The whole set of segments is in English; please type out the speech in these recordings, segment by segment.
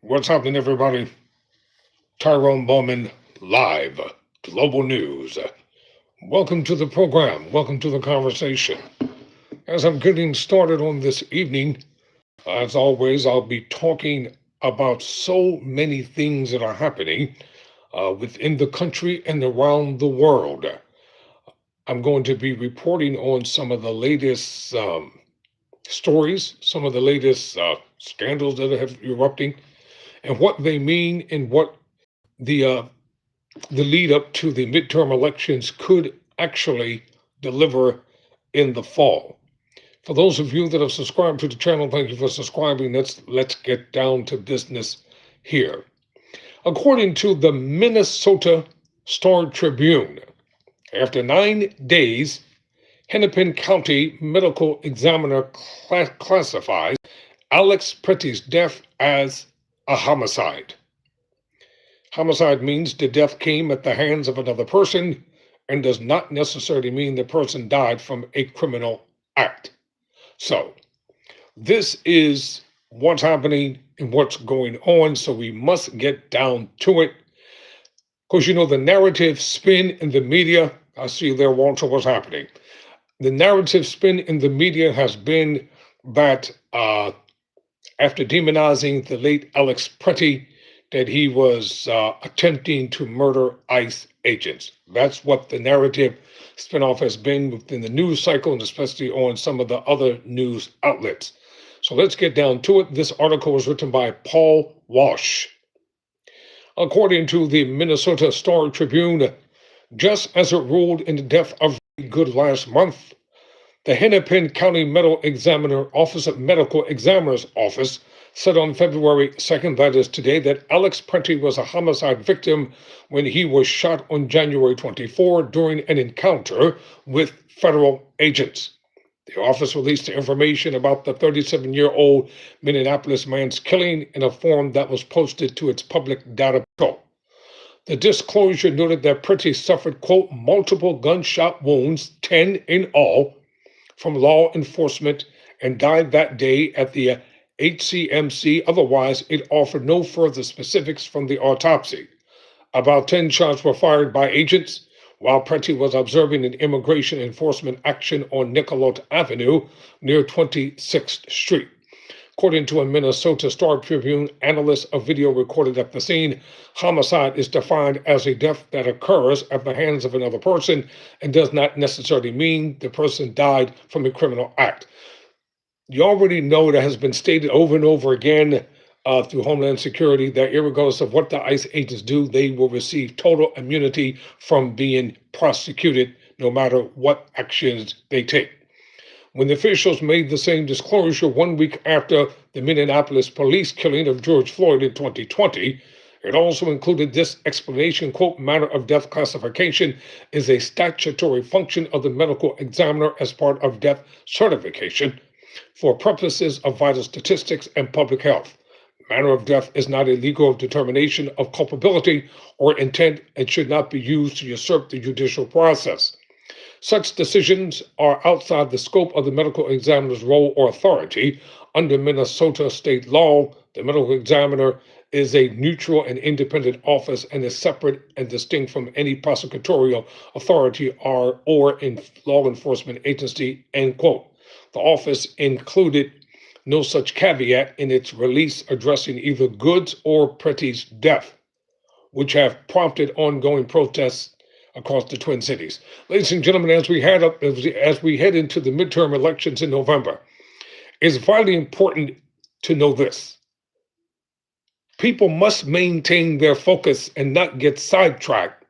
What's happening, everybody? Tyrone Bowman, live, global news. Welcome to the program. Welcome to the conversation. As I'm getting started on this evening, as always, I'll be talking about so many things that are happening within the country and around the world. I'm going to be reporting on some of the latest stories, some of the latest scandals that have erupting, and what they mean and what the lead up to the midterm elections could actually deliver in the fall. For those of you that have subscribed to the channel, thank you for subscribing. Let's get down to business here. According to the Minnesota Star Tribune, after 9 days, Hennepin County medical examiner classifies Alex Pretty's death as a homicide. Homicide means the death came at the hands of another person and does not necessarily mean the person died from a criminal act. So, this is what's happening and what's going on, so we must get down to it. Because the narrative spin in the media, I see there, Walter, what's happening. The narrative spin in the media has been that after demonizing the late Alex Pretty, that he was attempting to murder ICE agents. That's what the narrative spinoff has been within the news cycle, and especially on some of the other news outlets. So let's get down to it. This article was written by Paul Walsh. According to the Minnesota Star Tribune, just as it ruled in the death of Good last month, the Hennepin County Medical Examiner's Office said on February 2nd, that is today, that Alex Pretty was a homicide victim when he was shot on January 24 during an encounter with federal agents. The office released the information about the 37-year-old Minneapolis man's killing in a form that was posted to its public data portal. The disclosure noted that Pretty suffered, quote, multiple gunshot wounds, 10 in all, from law enforcement and died that day at the HCMC. Otherwise, it offered no further specifics from the autopsy. About 10 shots were fired by agents while Pretty was observing an immigration enforcement action on Nicollet Avenue near 26th Street. According to a Minnesota Star Tribune analyst, a video recorded at the scene, homicide is defined as a death that occurs at the hands of another person and does not necessarily mean the person died from a criminal act. You already know that has been stated over and over again through Homeland Security that regardless of what the ICE agents do, they will receive total immunity from being prosecuted no matter what actions they take. When the officials made the same disclosure 1 week after the Minneapolis police killing of George Floyd in 2020, it also included this explanation, quote, manner of death classification is a statutory function of the medical examiner as part of death certification for purposes of vital statistics and public health. Manner of death is not a legal determination of culpability or intent and should not be used to usurp the judicial process. Such decisions are outside the scope of the medical examiner's role or authority. Under Minnesota state law, the medical examiner is a neutral and independent office and is separate and distinct from any prosecutorial authority or in law enforcement agency, end quote. The office included no such caveat in its release addressing either Goods or Pretty's death, which have prompted ongoing protests across the Twin Cities. Ladies and gentlemen, as we head into the midterm elections in November, it's vitally important to know this. People must maintain their focus and not get sidetracked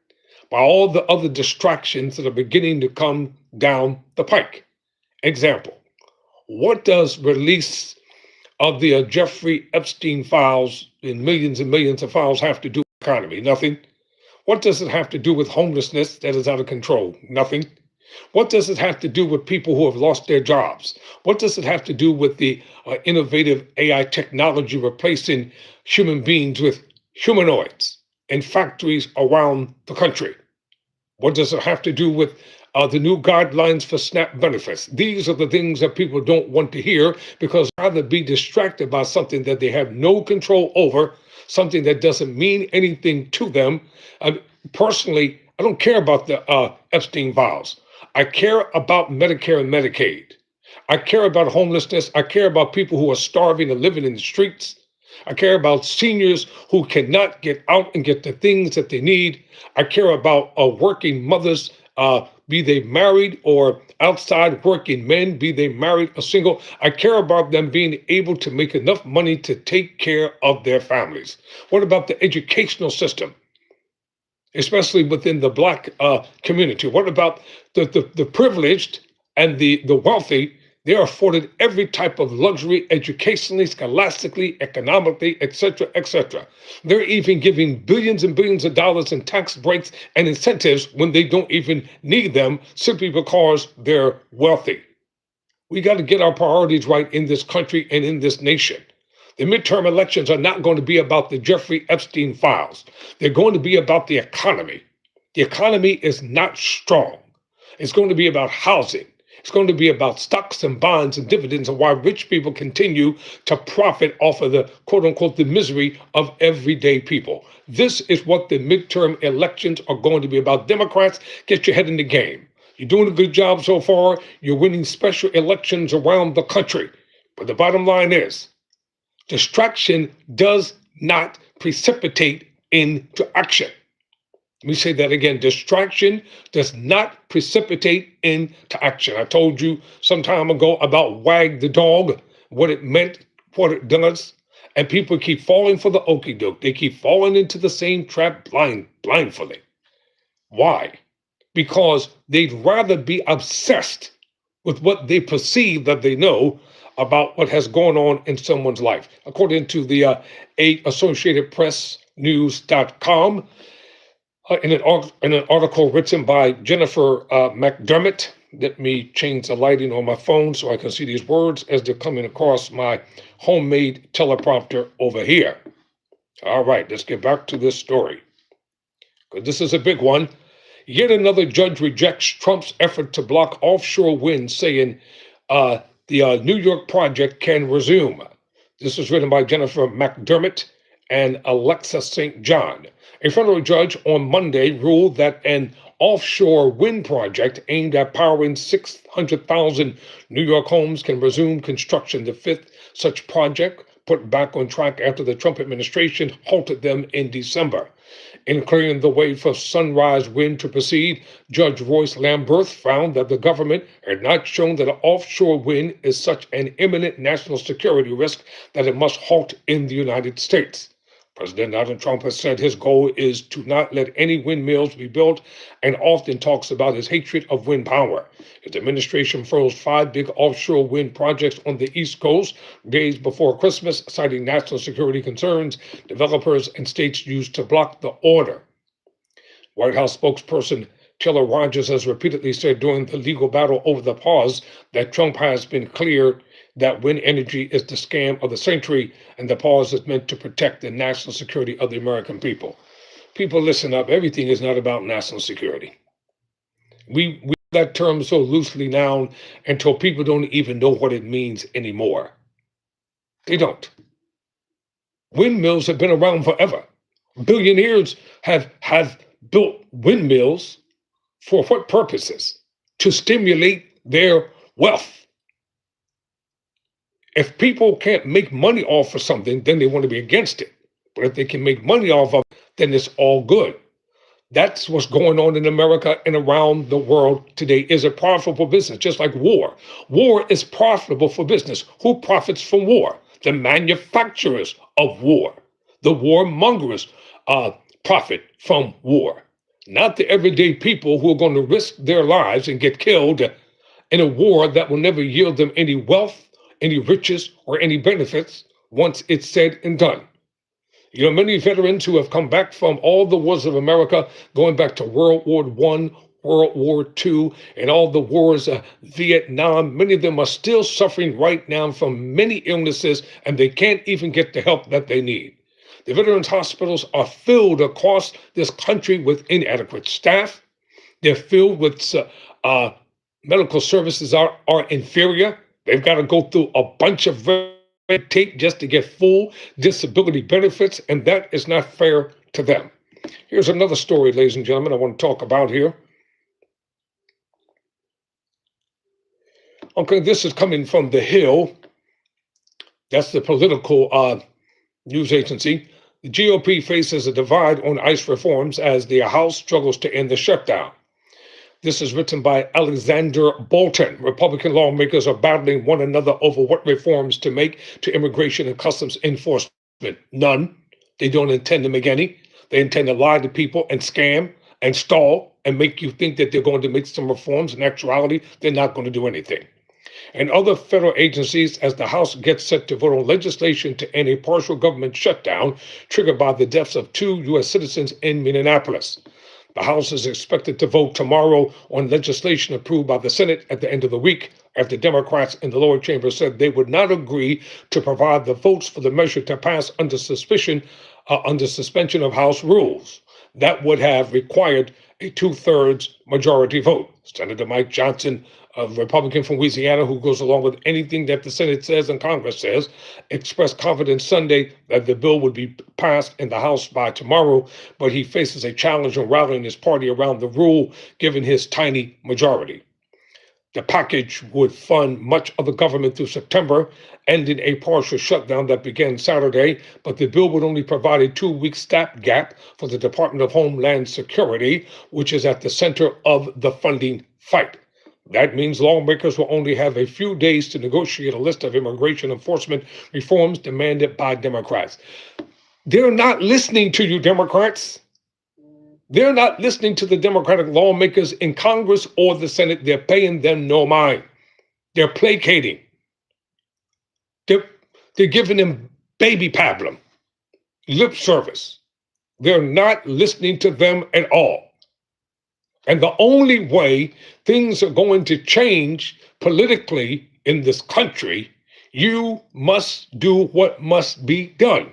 by all the other distractions that are beginning to come down the pike. Example, what does release of the Jeffrey Epstein files and millions of files have to do with the economy? Nothing. What does it have to do with homelessness that is out of control? Nothing. What does it have to do with people who have lost their jobs? What does it have to do with the innovative AI technology replacing human beings with humanoids in factories around the country? What does it have to do with the new guidelines for SNAP benefits. These are the things that people don't want to hear because they'd rather be distracted by something that they have no control over, something that doesn't mean anything to them. Personally, I don't care about the Epstein files. I care about Medicare and Medicaid. I care about homelessness. I care about people who are starving and living in the streets. I care about seniors who cannot get out and get the things that they need. I care about working mothers, be they married or outside, working men, be they married or single. I care about them being able to make enough money to take care of their families. What about the educational system, especially within the Black community? What about the privileged and the wealthy? They are afforded every type of luxury educationally, scholastically, economically, etc., etc. They're even giving billions and billions of dollars in tax breaks and incentives when they don't even need them simply because they're wealthy. We got to get our priorities right in this country and in this nation. The midterm elections are not going to be about the Jeffrey Epstein files. They're going to be about the economy. The economy is not strong. It's going to be about housing. It's going to be about stocks and bonds and dividends and why rich people continue to profit off of the quote unquote the misery of everyday people. This is what the midterm elections are going to be about. Democrats, get your head in the game. You're doing a good job so far. You're winning special elections around the country. But the bottom line is, distraction does not precipitate into action. Let me say that again. Distraction does not precipitate into action. I told you some time ago about wag the dog, what it meant, what it does. And people keep falling for the okie doke. They keep falling into the same trap blindfolded. Why? Because they'd rather be obsessed with what they perceive that they know about what has gone on in someone's life. According to the Associated Press News.com, in an article written by Jennifer McDermott. Let me change the lighting on my phone so I can see these words as they're coming across my homemade teleprompter over here. All right, let's get back to this story, because this is a big one. Yet another judge rejects Trump's effort to block offshore wind, saying the New York project can resume. This was written by Jennifer McDermott and Alexa St. John. A federal judge on Monday ruled that an offshore wind project aimed at powering 600,000 New York homes can resume construction. The fifth such project, put back on track after the Trump administration halted them in December. In clearing the way for Sunrise Wind to proceed, Judge Royce Lamberth found that the government had not shown that offshore wind is such an imminent national security risk that it must halt in the United States. President Donald Trump has said his goal is to not let any windmills be built and often talks about his hatred of wind power. His administration froze 5 big offshore wind projects on the East Coast days before Christmas, citing national security concerns developers and states used to block the order. White House spokesperson Taylor Rogers has repeatedly said during the legal battle over the pause that Trump has been clear that wind energy is the scam of the century and the pause is meant to protect the national security of the American people. People, listen up. Everything is not about national security. We use that term so loosely now until people don't even know what it means anymore. They don't. Windmills have been around forever. Billionaires have built windmills for what purposes? To stimulate their wealth. If people can't make money off of something, then they want to be against it. But if they can make money off of it, then it's all good. That's what's going on in America and around the world today. Is a profitable business, just like war. War is profitable for business. Who profits from war? The manufacturers of war. The warmongers profit from war. Not the everyday people who are going to risk their lives and get killed in a war that will never yield them any wealth, any riches, or any benefits once it's said and done. You know, many veterans who have come back from all the wars of America, going back to World War I, World War II, and all the wars, Vietnam, many of them are still suffering right now from many illnesses, and they can't even get the help that they need. The veterans' hospitals are filled across this country with inadequate staff. They're filled with uh, medical services are inferior. They've got to go through a bunch of red tape just to get full disability benefits, and that is not fair to them. Here's another story, ladies and gentlemen, I want to talk about here. Okay, this is coming from The Hill. That's the political news agency. The GOP faces a divide on ICE reforms as the House struggles to end the shutdown. This is written by Alexander Bolton. Republican lawmakers are battling one another over what reforms to make to immigration and customs enforcement. None. They don't intend to make any. They intend to lie to people and scam and stall and make you think that they're going to make some reforms. In actuality, they're not going to do anything. And other federal agencies as the House gets set to vote on legislation to end a partial government shutdown triggered by the deaths of 2 U.S. citizens in Minneapolis. The House is expected to vote tomorrow on legislation approved by the Senate at the end of the week, after Democrats in the lower chamber said they would not agree to provide the votes for the measure to pass under suspension of House rules. That would have required a 2/3 majority vote. Senator Mike Johnson, a Republican from Louisiana who goes along with anything that the Senate says and Congress says, expressed confidence Sunday that the bill would be passed in the House by tomorrow, but he faces a challenge on rallying his party around the rule given his tiny majority. The package would fund much of the government through September, ending a partial shutdown that began Saturday, but the bill would only provide a 2-week stopgap for the Department of Homeland Security, which is at the center of the funding fight. That means lawmakers will only have a few days to negotiate a list of immigration enforcement reforms demanded by Democrats. They're not listening to you, Democrats. They're not listening to the Democratic lawmakers in Congress or the Senate. They're paying them no mind. They're placating. They're giving them baby pablum, lip service. They're not listening to them at all. And the only way things are going to change politically in this country, you must do what must be done.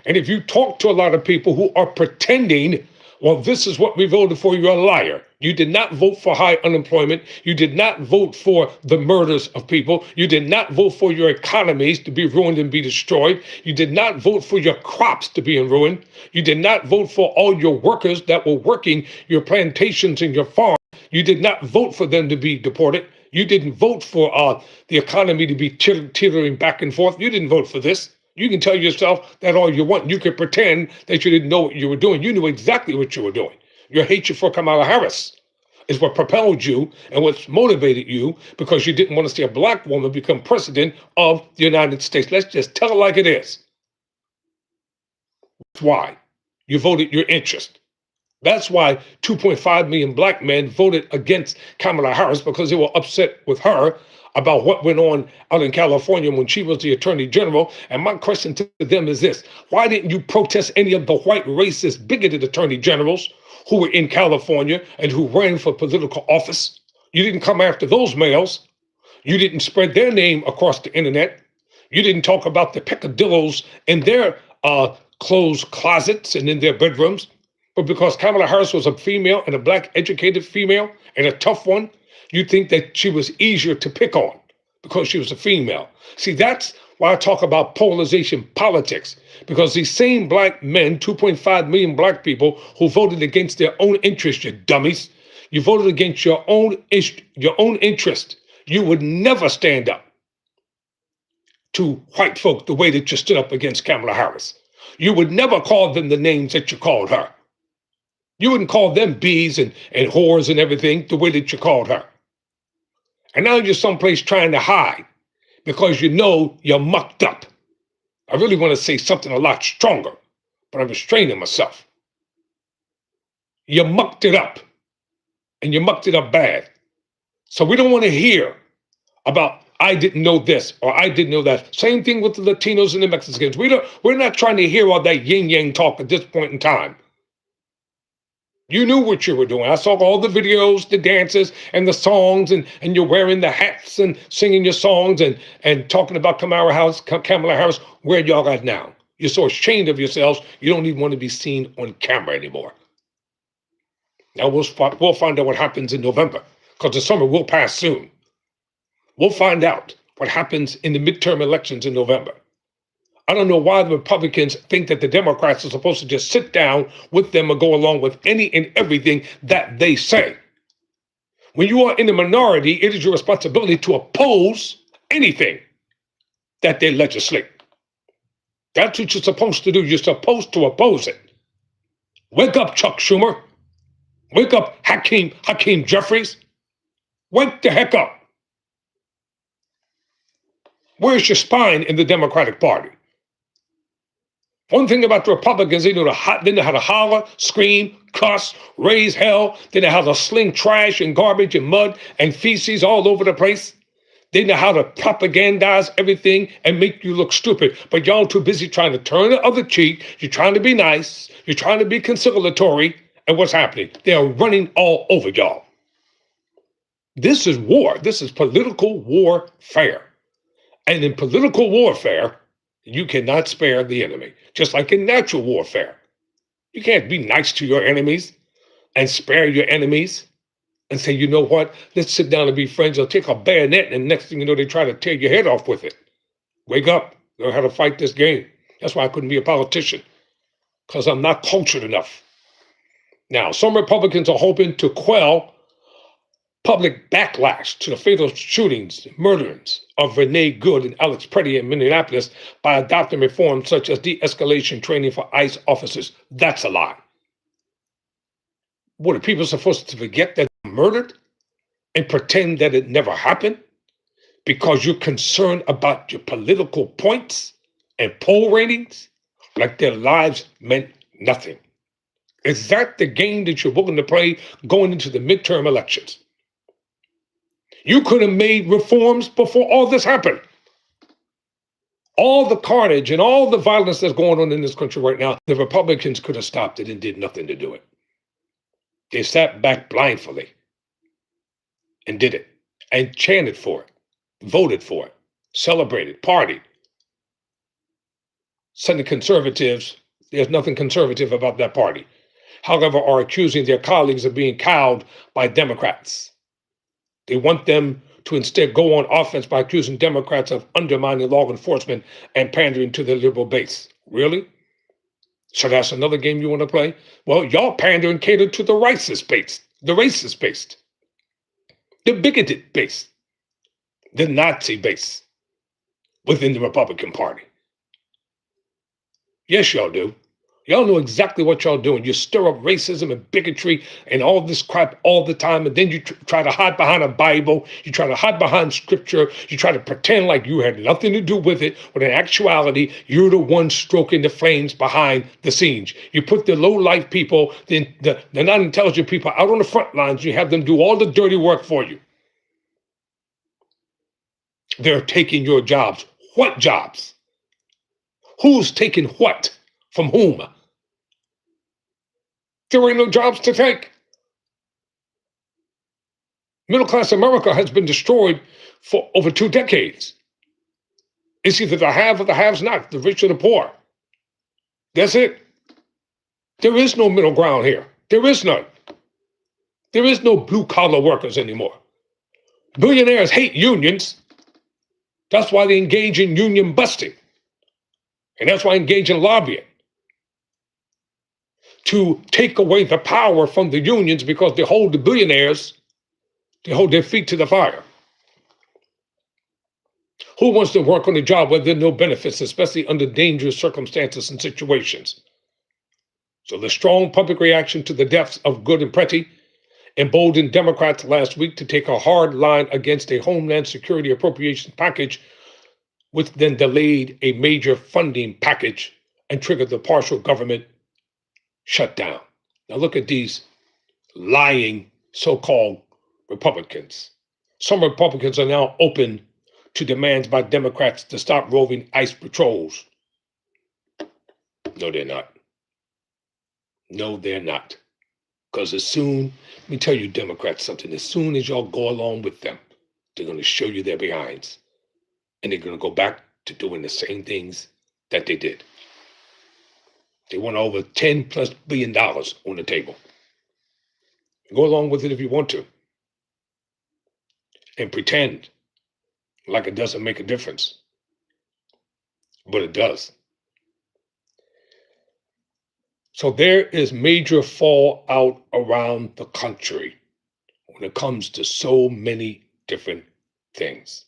And if you talk to a lot of people who are pretending, well, this is what we voted for, you're a liar. You did not vote for high unemployment. You did not vote for the murders of people. You did not vote for your economies to be ruined and be destroyed. You did not vote for your crops to be in ruin. You did not vote for all your workers that were working your plantations and your farms. You did not vote for them to be deported. You didn't vote for the economy to be teetering back and forth. You didn't vote for this. You can tell yourself that all you want. You can pretend that you didn't know what you were doing. You knew exactly what you were doing. Your hatred for Kamala Harris is what propelled you and what's motivated you, because you didn't want to see a black woman become president of the United States. Let's just tell it like it is. That's why you voted your interest. That's why 2.5 million black men voted against Kamala Harris, because they were upset with her about what went on out in California when she was the attorney general. And my question to them is this: why didn't you protest any of the white, racist, bigoted attorney generals who were in California and who ran for political office? You didn't come after those males. You didn't spread their name across the internet. You didn't talk about the peccadillos in their closed closets and in their bedrooms. But because Kamala Harris was a female, and a black educated female, and a tough one, you think that she was easier to pick on because she was a female. See, that's why I talk about polarization politics, because these same black men, 2.5 million black people who voted against their own interest, you dummies, you voted against your own interest. You would never stand up to white folk the way that you stood up against Kamala Harris. You would never call them the names that you called her. You wouldn't call them bees and whores and everything the way that you called her. And now you're someplace trying to hide because you know you're mucked up. I really want to say something a lot stronger, but I'm restraining myself. You mucked it up, and you mucked it up bad. So we don't want to hear about I didn't know this or I didn't know that. Same thing with the Latinos and the Mexicans. We're not trying to hear all that yin-yang talk at this point in time. You knew what you were doing. I saw all the videos, the dances, and the songs, and you're wearing the hats and singing your songs and talking about Kamala Harris. Where y'all at now? You're so ashamed of yourselves, you don't even want to be seen on camera anymore. Now we'll find out what happens in November, because the summer will pass soon. We'll find out what happens in the midterm elections in November. I don't know why the Republicans think that the Democrats are supposed to just sit down with them and go along with any and everything that they say. When you are in the minority, it is your responsibility to oppose anything that they legislate. That's what you're supposed to do. You're supposed to oppose it. Wake up, Chuck Schumer. Wake up, Hakeem Jeffries. Wake the heck up. Where's your spine in the Democratic Party? One thing about the Republicans, they know how to holler, scream, cuss, raise hell. They know how to sling trash and garbage and mud and feces all over the place. They know how to propagandize everything and make you look stupid. But y'all too busy trying to turn the other cheek. You're trying to be nice. You're trying to be conciliatory. And what's happening? They are running all over y'all. This is war. This is political warfare. And in political warfare, you cannot spare the enemy. Just like in natural warfare. You can't be nice to your enemies and spare your enemies and say, you know what, let's sit down and be friends. They'll take a bayonet and next thing you know, they try to tear your head off with it. Wake up, learn how to fight this game. That's why I couldn't be a politician, because I'm not cultured enough. Now, some Republicans are hoping to quell public backlash to the fatal shootings, murderings of Renee Good and Alex Pretty in Minneapolis by adopting reforms such as de-escalation training for ICE officers. That's a lie. What, are people supposed to forget that they're murdered and pretend that it never happened because you're concerned about your political points and poll ratings, like their lives meant nothing? Is that the game that you're willing to play going into the midterm elections? You could have made reforms before all this happened. All the carnage and all the violence that's going on in this country right now, the Republicans could have stopped it and did nothing to do it. They sat back blindly and did it and chanted for it, voted for it, celebrated, partied. Some conservatives, there's nothing conservative about that party, however, are accusing their colleagues of being cowed by Democrats. They want them to instead go on offense by accusing Democrats of undermining law enforcement and pandering to their liberal base. Really? So that's another game you want to play? Well, y'all pander and cater to the racist base, the bigoted base, the Nazi base within the Republican Party. Yes, y'all do. Y'all know exactly what y'all doing. You stir up racism and bigotry and all this crap all the time, and then you try to hide behind a Bible. You try to hide behind scripture. You try to pretend like you had nothing to do with it, when in actuality, you're the one stroking the flames behind the scenes. You put the low-life people, the non-intelligent people out on the front lines. You have them do all the dirty work for you. They're taking your jobs. What jobs? Who's taking what from whom? There ain't no jobs to take. Middle-class America has been destroyed for over 2 decades. It's either the have or the haves not, the rich or the poor. That's it. There is no middle ground here. There is none. There is no blue-collar workers anymore. Billionaires hate unions. That's why they engage in union busting. And that's why they engage in lobbying, to take away the power from the unions, because they hold the billionaires, they hold their feet to the fire. Who wants to work on a job where there are no benefits, especially under dangerous circumstances and situations? So the strong public reaction to the deaths of Good and Pretty emboldened Democrats last week to take a hard line against a Homeland Security appropriations package, which then delayed a major funding package and triggered the partial government shutdown. Now look at these lying so-called Republicans. Some Republicans are now open to demands by Democrats to stop roving ICE patrols. No, they're not. No, they're not. Because let me tell you Democrats something, as soon as y'all go along with them, they're going to show you their behinds. And they're going to go back to doing the same things that they did. They want over $10+ billion on the table. Go along with it if you want to and pretend like it doesn't make a difference, but it does. So there is major fallout around the country when it comes to so many different things.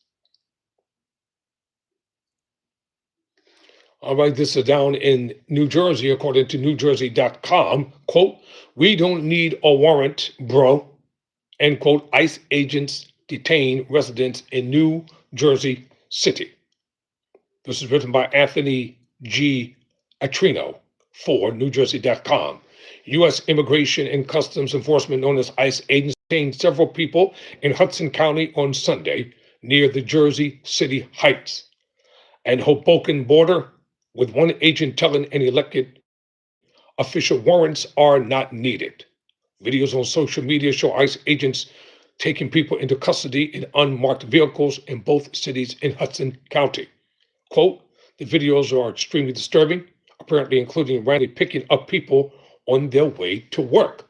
All right, this is down in New Jersey, according to NewJersey.com. Quote, "We don't need a warrant, bro." End quote. ICE agents detain residents in New Jersey City. This is written by Anthony G. Atrino for NewJersey.com. U.S. Immigration and Customs Enforcement, known as ICE agents, detained several people in Hudson County on Sunday near the Jersey City Heights and Hoboken border, with one agent telling an elected official warrants are not needed. Videos on social media show ICE agents taking people into custody in unmarked vehicles in both cities in Hudson County. Quote, "The videos are extremely disturbing, apparently including randomly picking up people on their way to work."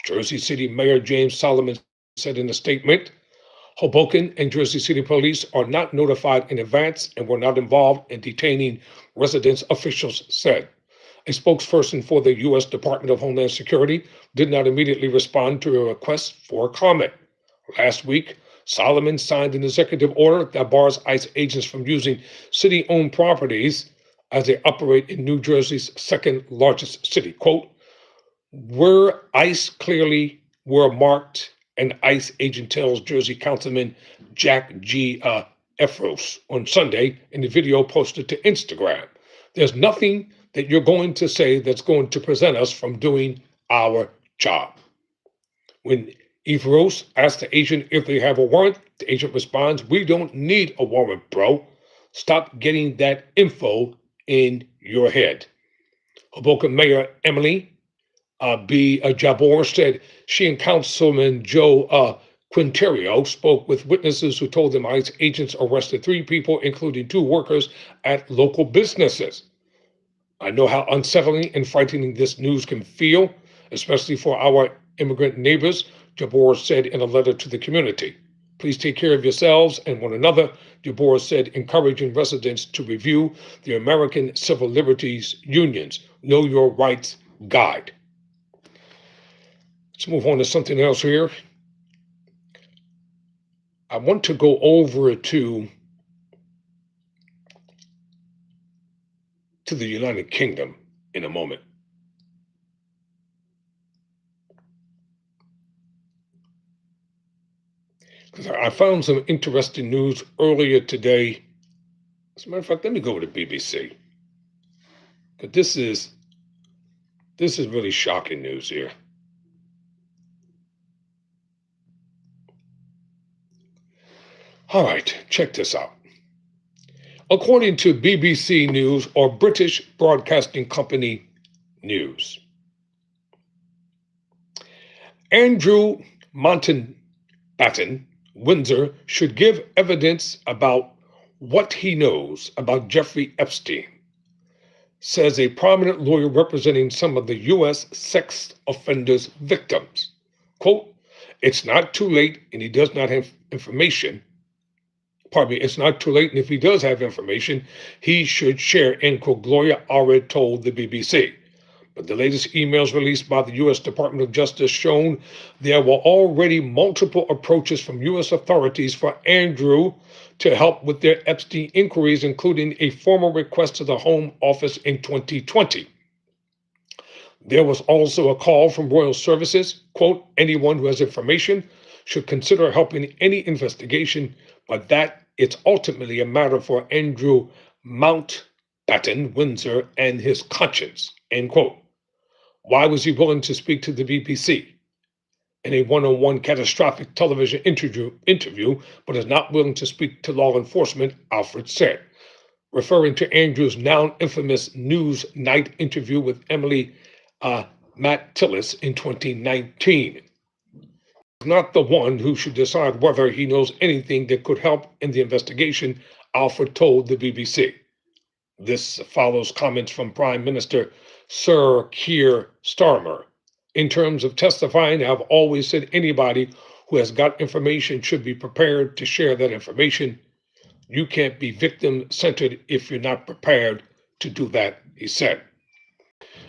Jersey City Mayor James Solomon said in a statement, "Hoboken and Jersey City police are not notified in advance and were not involved in detaining residents," officials said. A spokesperson for the U.S. Department of Homeland Security did not immediately respond to a request for comment. Last week, Solomon signed an executive order that bars ICE agents from using city-owned properties as they operate in New Jersey's second largest city. Quote, "Where ICE clearly were marked," an ICE agent tells Jersey Councilman Jack G. Efros on Sunday in the video posted to Instagram. "There's nothing that you're going to say that's going to prevent us from doing our job." When Efros asks the agent if they have a warrant, the agent responds, "We don't need a warrant, bro. Stop getting that info in your head." Hoboken Mayor Emily B. Jabor said she and Councilman Joe Quinterio spoke with witnesses who told them ICE agents arrested 3 people, including 2 workers at local businesses. "I know how unsettling and frightening this news can feel, especially for our immigrant neighbors," Jabor said in a letter to the community. "Please take care of yourselves and one another," Jabor said, encouraging residents to review the American Civil Liberties Union's Know Your Rights Guide. Let's move on to something else here. I want to go over to the United Kingdom in a moment. Because I found some interesting news earlier today. As a matter of fact, let me go to the BBC. But this is really shocking news here. All right, check this out. According to BBC News, or British Broadcasting Company News, Andrew Mountbatten, Windsor, should give evidence about what he knows about Jeffrey Epstein, says a prominent lawyer representing some of the U.S. sex offenders' victims. Quote, "It's not too late and he does not have information. Pardon me, it's not too late, and if he does have information, he should share," end quote, Gloria Allred told the BBC. But the latest emails released by the U.S. Department of Justice shown there were already multiple approaches from U.S. authorities for Andrew to help with their Epstein inquiries, including a formal request to the Home Office in 2020. There was also a call from Royal Services, quote, "Anyone who has information should consider helping any investigation, but that it's ultimately a matter for Andrew Mountbatten, Windsor, and his conscience," end quote. Why was he willing to speak to the BBC in a one-on-one catastrophic television interview, but is not willing to speak to law enforcement, Alfred said, referring to Andrew's now infamous Newsnight interview with Emily Matt-Tillis in 2019. Not the one who should decide whether he knows anything that could help in the investigation, Alfred told the BBC. This follows comments from Prime Minister Sir Keir Starmer In terms of testifying, I've always said anybody who has got information should be prepared to share that information. You can't be victim-centered if you're not prepared to do that, he said.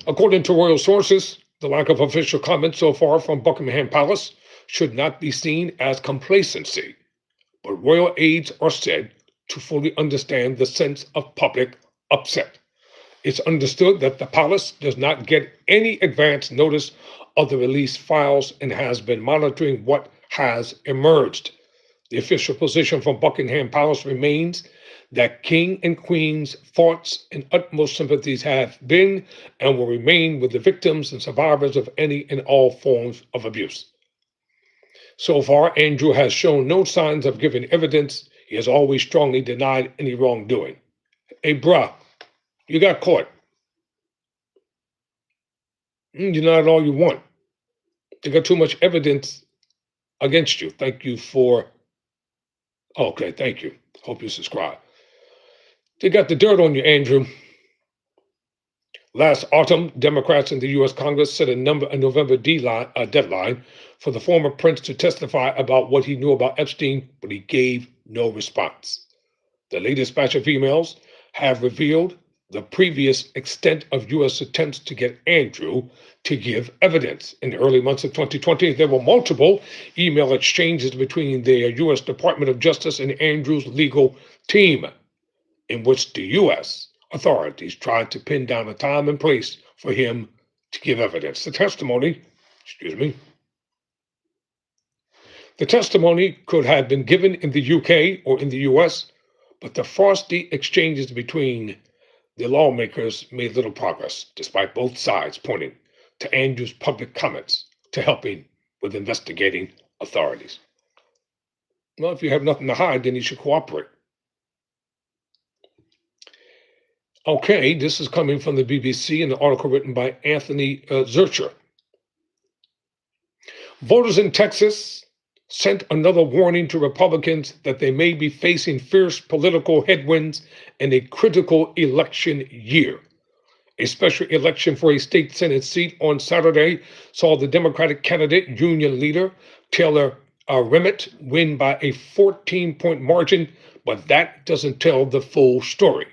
According to royal sources, the lack of official comment so far from Buckingham Palace should not be seen as complacency, but royal aides are said to fully understand the sense of public upset. It's understood that the palace does not get any advance notice of the released files and has been monitoring what has emerged. The official position from Buckingham Palace remains that King and Queen's thoughts and utmost sympathies have been and will remain with the victims and survivors of any and all forms of abuse. So far, Andrew has shown no signs of giving evidence. He has always strongly denied any wrongdoing. Hey, bruh, you got caught. You denied all you want. They got too much evidence against you. Thank you for. Okay, thank you. Hope you subscribe. They got the dirt on you, Andrew. Last autumn, Democrats in the U.S. Congress set a November deadline for the former prince to testify about what he knew about Epstein, but he gave no response. The latest batch of emails have revealed the previous extent of U.S. attempts to get Andrew to give evidence. In the early months of 2020, there were multiple email exchanges between the U.S. Department of Justice and Andrew's legal team, in which the U.S. authorities tried to pin down a time and place for him to give evidence. The testimony could have been given in the UK or in the US, but the frosty exchanges between the lawmakers made little progress, despite both sides pointing to Andrew's public comments to helping with investigating authorities. Well, if you have nothing to hide, then you should cooperate. Okay, this is coming from the BBC in an article written by Anthony Zurcher. Voters in Texas sent another warning to Republicans that they may be facing fierce political headwinds in a critical election year. A special election for a state Senate seat on Saturday saw the Democratic candidate, union leader Taylor Remick, win by a 14-point margin, but that doesn't tell the full story.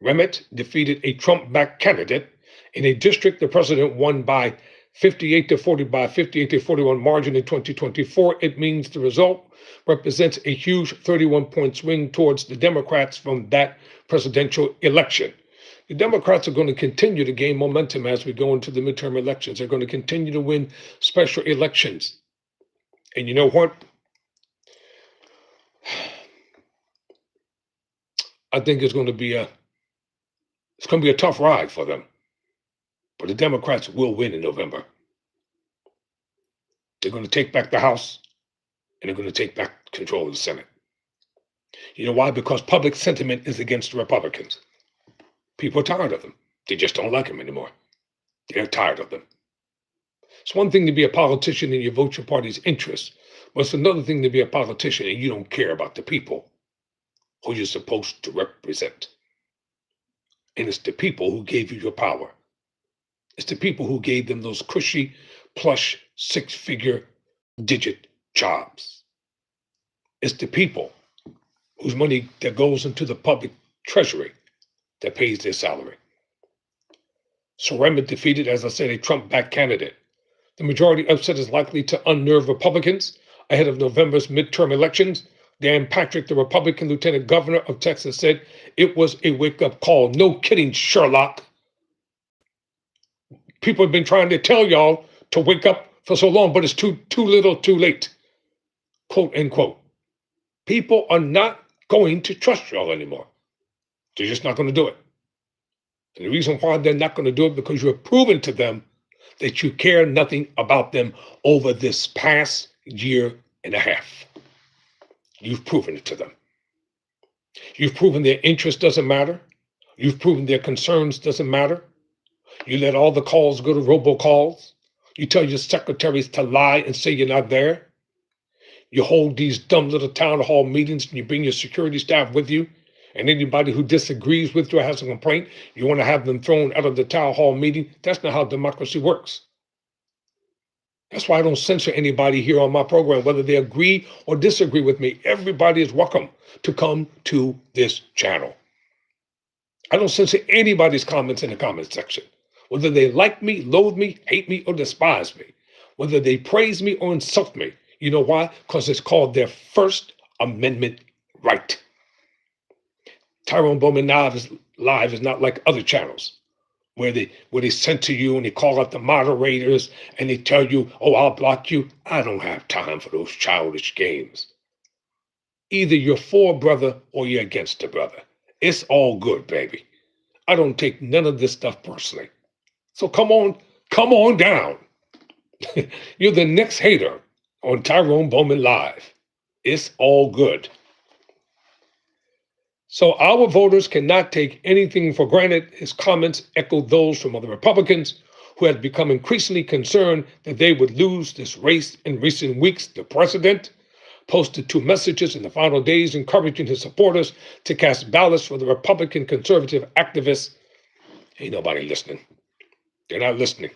Remick defeated a Trump-backed candidate in a district the president won by 58 to 41 margin in 2024. It means the result represents a huge 31-point swing towards the Democrats from that presidential election. The Democrats are going to continue to gain momentum as we go into the midterm elections. They're going to continue to win special elections. And you know what? I think it's going to be a tough ride for them. But the Democrats will win in November. They're going to take back the House, and they're going to take back control of the Senate. You know why? Because public sentiment is against the Republicans. People are tired of them. They just don't like them anymore. They're tired of them. It's one thing to be a politician and you vote your party's interests, but it's another thing to be a politician and you don't care about the people who you're supposed to represent. And it's the people who gave you your power. It's the people who gave them those cushy, plush, six-figure digit jobs. It's the people whose money that goes into the public treasury that pays their salary. So Remick defeated, as I said, a Trump-backed candidate. The majority upset is likely to unnerve Republicans ahead of November's midterm elections. Dan Patrick, the Republican lieutenant governor of Texas, said it was a wake-up call. No kidding, Sherlock. People have been trying to tell y'all to wake up for so long, but it's too little, too late. Quote, end quote. People are not going to trust y'all anymore. They're just not going to do it. And the reason why they're not going to do it because you have proven to them that you care nothing about them over this past year and a half. You've proven it to them. You've proven their interest doesn't matter. You've proven their concerns doesn't matter. You let all the calls go to robocalls. You tell your secretaries to lie and say you're not there. You hold these dumb little town hall meetings and you bring your security staff with you. And anybody who disagrees with you or has a complaint, you want to have them thrown out of the town hall meeting. That's not how democracy works. That's why I don't censor anybody here on my program, whether they agree or disagree with me. Everybody is welcome to come to this channel. I don't censor anybody's comments in the comment section, whether they like me, loathe me, hate me, or despise me, whether they praise me or insult me. You know why? Because it's called their First Amendment right. Tyrone Bowman Live is not like other channels where they censor you and they call out the moderators and they tell you, oh, I'll block you. I don't have time for those childish games. Either you're for a brother or you're against a brother. It's all good, baby. I don't take none of this stuff personally. So come on down. You're the next hater on Tyrone Bowman Live. It's all good. So our voters cannot take anything for granted. His comments echoed those from other Republicans who had become increasingly concerned that they would lose this race in recent weeks. The president posted 2 messages in the final days encouraging his supporters to cast ballots for the Republican conservative activists. Ain't nobody listening. They're not listening.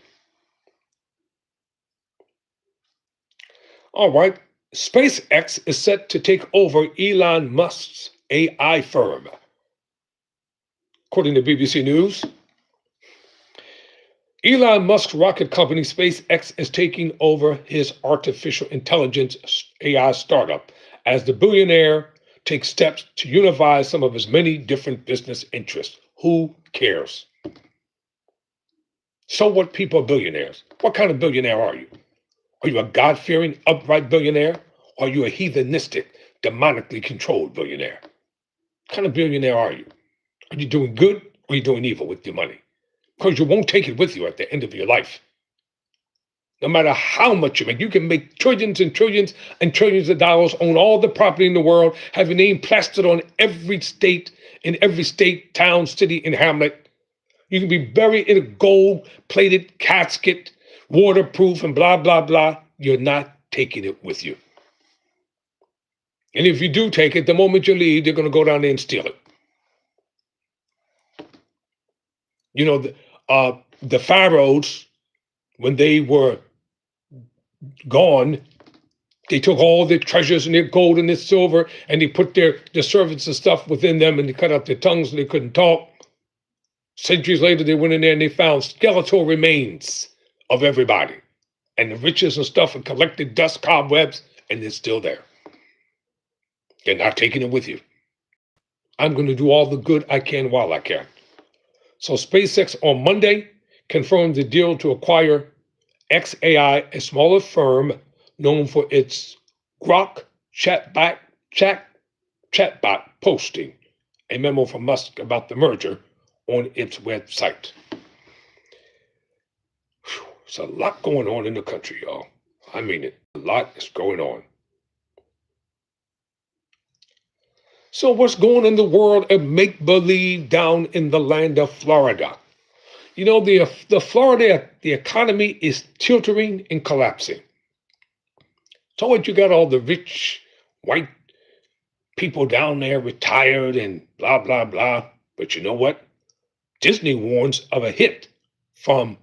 All right. SpaceX is set to take over Elon Musk's AI firm. According to BBC News, Elon Musk's rocket company SpaceX is taking over his artificial intelligence AI startup as the billionaire takes steps to unify some of his many different business interests. Who cares? So what people are billionaires? What kind of billionaire are you? Are you a God-fearing, upright billionaire? Or are you a heathenistic, demonically controlled billionaire? What kind of billionaire are you? Are you doing good or are you doing evil with your money? Because you won't take it with you at the end of your life. No matter how much you can make trillions and trillions and trillions of dollars, own all the property in the world, have your name plastered on every state, in every state, town, city, and hamlet. You can be buried in a gold-plated casket, waterproof and blah, blah, blah. You're not taking it with you. And if you do take it, the moment you leave, they're going to go down there and steal it. You know, the pharaohs, when they were gone, they took all their treasures and their gold and their silver, and they put their servants and stuff within them, and they cut out their tongues and they couldn't talk. Centuries later, they went in there and they found skeletal remains of everybody. And the riches and stuff and collected dust, cobwebs, and it's still there. They're not taking it with you. I'm going to do all the good I can while I can. So SpaceX on Monday confirmed the deal to acquire XAI, a smaller firm known for its Grok chatbot posting a memo from Musk about the merger on its website. There's a lot going on in the country, y'all. I mean it. A lot is going on. So what's going on in the world of make-believe down in the land of Florida? You know, the Florida, the economy is tilting and collapsing. So what, you got all the rich white people down there retired and blah, blah, blah. But you know what? Disney warns of a hit from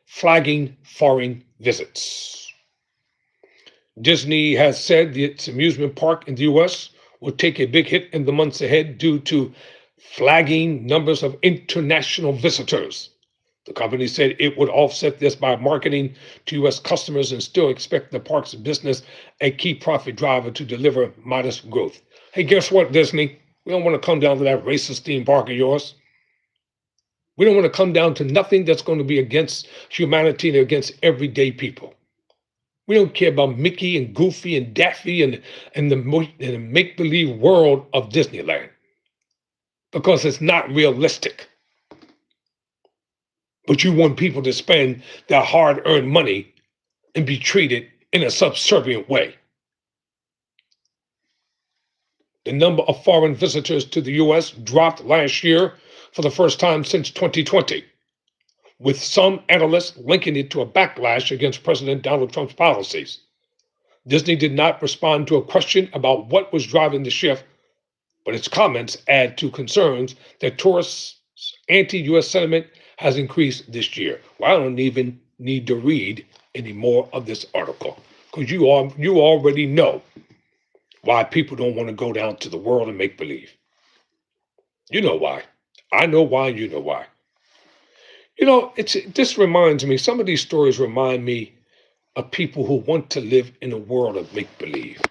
flagging foreign visits. Disney has said that its amusement park in the U.S. will take a big hit in the months ahead due to flagging numbers of international visitors. The company said it would offset this by marketing to U.S. customers and still expect the park's business, a key profit driver, to deliver modest growth. Hey, guess what, Disney? We don't want to come down to that racist theme park of yours. We don't want to come down to nothing that's going to be against humanity and against everyday people. We don't care about Mickey and Goofy and Daffy and the make-believe world of Disneyland, because it's not realistic. But you want people to spend their hard-earned money and be treated in a subservient way. The number of foreign visitors to the U.S. dropped last year for the first time since 2020, with some analysts linking it to a backlash against President Donald Trump's policies. Disney did not respond to a question about what was driving the shift, but its comments add to concerns that tourists' anti-U.S. sentiment has increased this year. Well, I don't even need to read any more of this article because you already know why people don't want to go down to the world and make believe. You know why. I know why. You know why. This reminds me. Some of these stories remind me of people who want to live in a world of make believe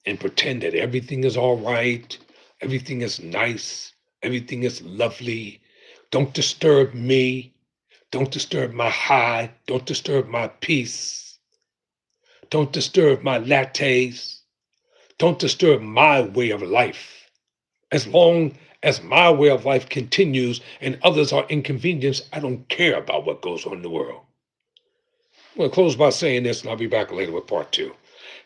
and pretend that everything is all right, everything is nice, everything is lovely. Don't disturb me. Don't disturb my high. Don't disturb my peace. Don't disturb my lattes. Don't disturb my way of life. As long as my way of life continues and others are inconvenienced, I don't care about what goes on in the world. I'm going to close by saying this, and I'll be back later with part two.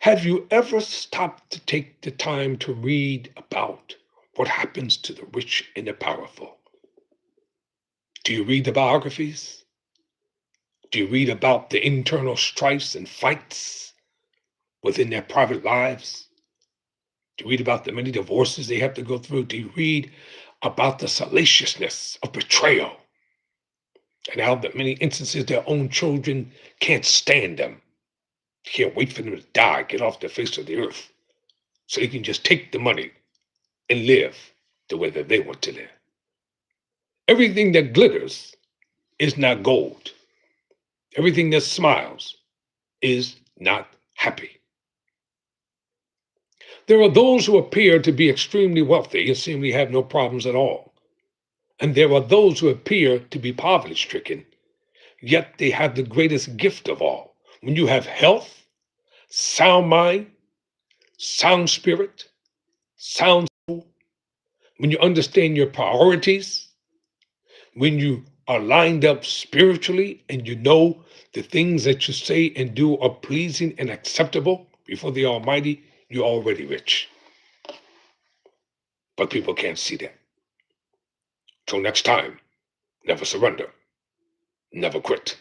Have you ever stopped to take the time to read about what happens to the rich and the powerful? Do you read the biographies? Do you read about the internal strifes and fights within their private lives? Do you read about the many divorces they have to go through? Do you read about the salaciousness of betrayal and how that many instances their own children can't stand them? Can't wait for them to die, get off the face of the earth, so they can just take the money and live the way that they want to live. Everything that glitters is not gold. Everything that smiles is not happy. There are those who appear to be extremely wealthy and seemingly have no problems at all. And there are those who appear to be poverty stricken, yet they have the greatest gift of all. When you have health, sound mind, sound spirit, sound soul, when you understand your priorities, when you are lined up spiritually and you know the things that you say and do are pleasing and acceptable before the Almighty, you're already rich. But people can't see that. Till next time, never surrender, never quit.